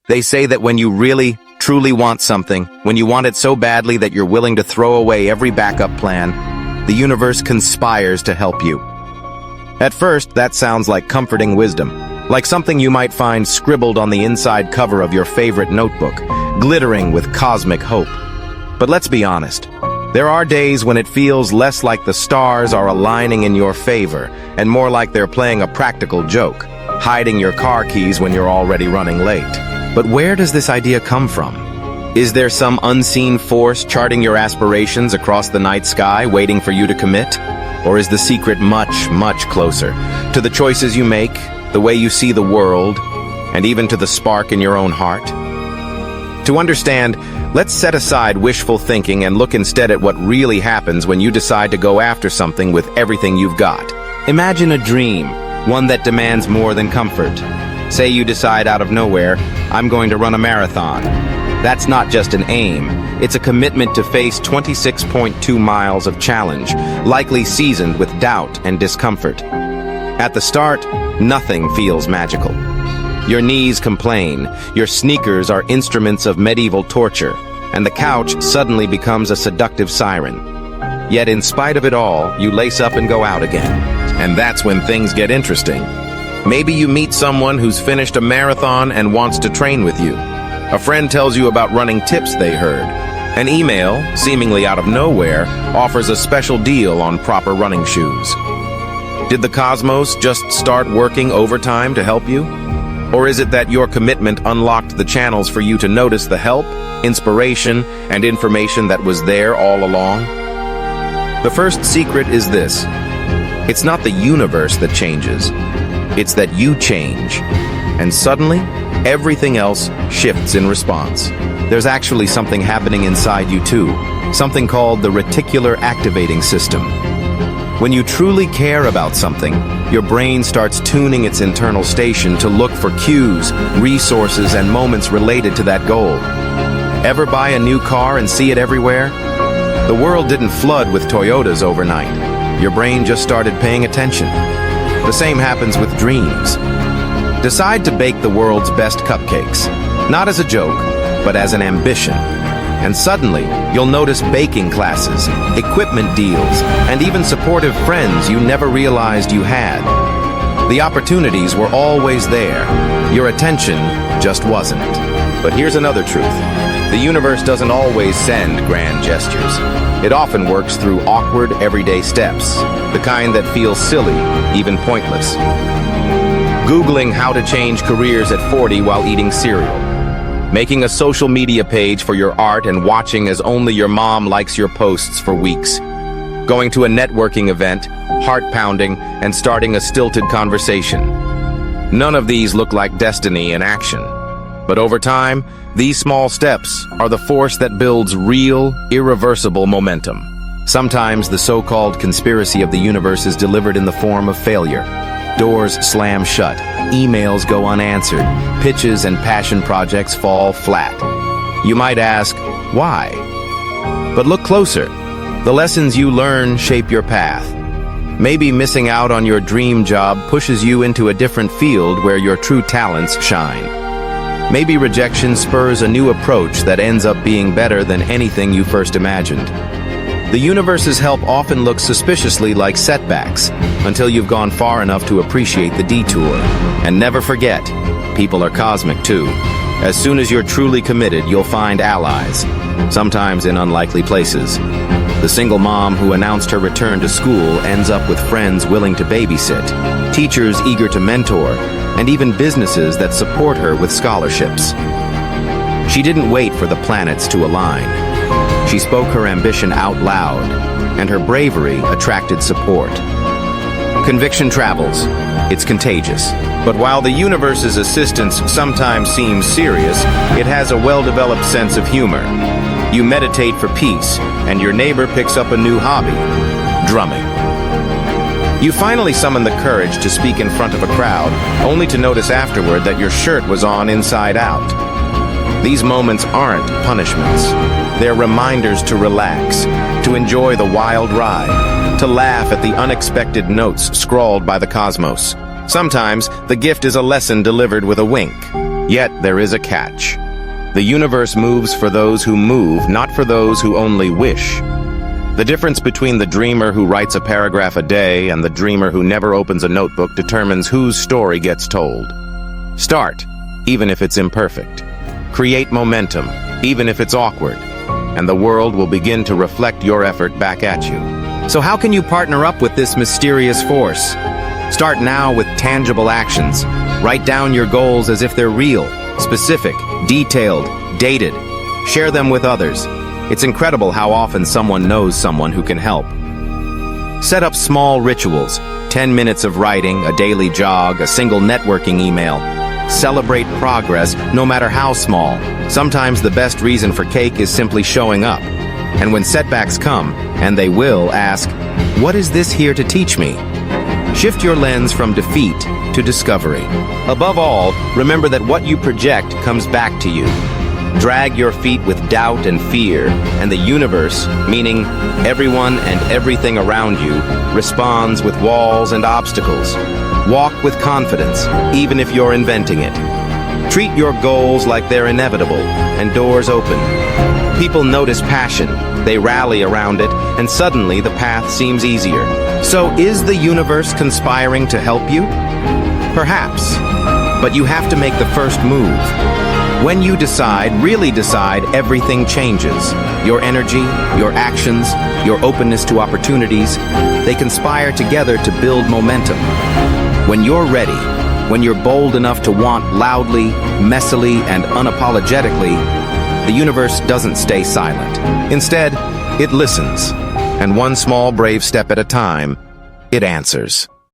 They say that when you really, truly want something, when you want it so badly that you're willing to throw away every backup plan, the universe conspires to help you. At first, that sounds like comforting wisdom, like something you might find scribbled on the inside cover of your favorite notebook, glittering with cosmic hope. But let's be honest. There are days when it feels less like the stars are aligning in your favor and more like they're playing a practical joke, hiding your car keys when you're already running late. But where does this idea come from? Is there some unseen force charting your aspirations across the night sky, waiting for you to commit? Or is the secret much, much closer to the choices you make, the way you see the world, and even to the spark in your own heart? To understand, let's set aside wishful thinking and look instead at what really happens when you decide to go after something with everything you've got. Imagine a dream, one that demands more than comfort. Say you decide out of nowhere, I'm going to run a marathon. That's not just an aim, it's a commitment to face 26.2 miles of challenge, likely seasoned with doubt and discomfort. At the start, nothing feels magical. Your knees complain, your sneakers are instruments of medieval torture, and the couch suddenly becomes a seductive siren. Yet in spite of it all, you lace up and go out again. And that's when things get interesting. Maybe you meet someone who's finished a marathon and wants to train with you. A friend tells you about running tips they heard. An email, seemingly out of nowhere, offers a special deal on proper running shoes. Did the cosmos just start working overtime to help you? Or is it that your commitment unlocked the channels for you to notice the help, inspiration, and information that was there all along? The first secret is this. It's not the universe that changes. It's that you change. And suddenly, everything else shifts in response. There's actually something happening inside you too, something called the reticular activating system. When you truly care about something, your brain starts tuning its internal station to look for cues, resources, and moments related to that goal. Ever buy a new car and see it everywhere? The world didn't flood with Toyotas overnight. Your brain just started paying attention. The same happens with dreams. Decide to bake the world's best cupcakes, not as a joke, but as an ambition. And suddenly, you'll notice baking classes, equipment deals, and even supportive friends you never realized you had. The opportunities were always there. Your attention just wasn't. But here's another truth. The universe doesn't always send grand gestures. It often works through awkward, everyday steps, the kind that feel silly, even pointless. Googling how to change careers at 40 while eating cereal. Making a social media page for your art and watching as only your mom likes your posts for weeks. Going to a networking event, heart-pounding, and starting a stilted conversation. None of these look like destiny in action. But over time, these small steps are the force that builds real, irreversible momentum. Sometimes the so-called conspiracy of the universe is delivered in the form of failure. Doors slam shut, emails go unanswered, pitches and passion projects fall flat. You might ask, why? But look closer. The lessons you learn shape your path. Maybe missing out on your dream job pushes you into a different field where your true talents shine. Maybe rejection spurs a new approach that ends up being better than anything you first imagined. The universe's help often looks suspiciously like setbacks until you've gone far enough to appreciate the detour. And never forget, people are cosmic too. As soon as you're truly committed, you'll find allies, sometimes in unlikely places. The single mom who announced her return to school ends up with friends willing to babysit, teachers eager to mentor, and even businesses that support her with scholarships. She didn't wait for the planets to align. She spoke her ambition out loud, and her bravery attracted support. Conviction travels. It's contagious. But while the universe's assistance sometimes seems serious, it has a well-developed sense of humor. You meditate for peace, and your neighbor picks up a new hobby, drumming. You finally summon the courage to speak in front of a crowd, only to notice afterward that your shirt was on inside out. These moments aren't punishments. They're reminders to relax, to enjoy the wild ride, to laugh at the unexpected notes scrawled by the cosmos. Sometimes, the gift is a lesson delivered with a wink. Yet there is a catch. The universe moves for those who move, not for those who only wish. The difference between the dreamer who writes a paragraph a day and the dreamer who never opens a notebook determines whose story gets told. Start, even if it's imperfect. Create momentum, even if it's awkward, and the world will begin to reflect your effort back at you. So how can you partner up with this mysterious force? Start now with tangible actions. Write down your goals as if they're real, specific, detailed, dated. Share them with others. It's incredible how often someone knows someone who can help. Set up small rituals, 10 minutes of writing, a daily jog, a single networking email. Celebrate progress, no matter how small. Sometimes the best reason for cake is simply showing up. And when setbacks come, and they will, ask, what is this here to teach me? Shift your lens from defeat to discovery. Above all, remember that what you project comes back to you. Drag your feet with doubt and fear, and the universe, meaning everyone and everything around you, responds with walls and obstacles. Walk with confidence, even if you're inventing it. Treat your goals like they're inevitable, and doors open. People notice passion, they rally around it, and suddenly the path seems easier. So is the universe conspiring to help you? Perhaps, but you have to make the first move. When you decide, really decide, everything changes. Your energy, your actions, your openness to opportunities, they conspire together to build momentum. When you're ready, when you're bold enough to want loudly, messily, and unapologetically, the universe doesn't stay silent. Instead, it listens, and one small brave step at a time, it answers.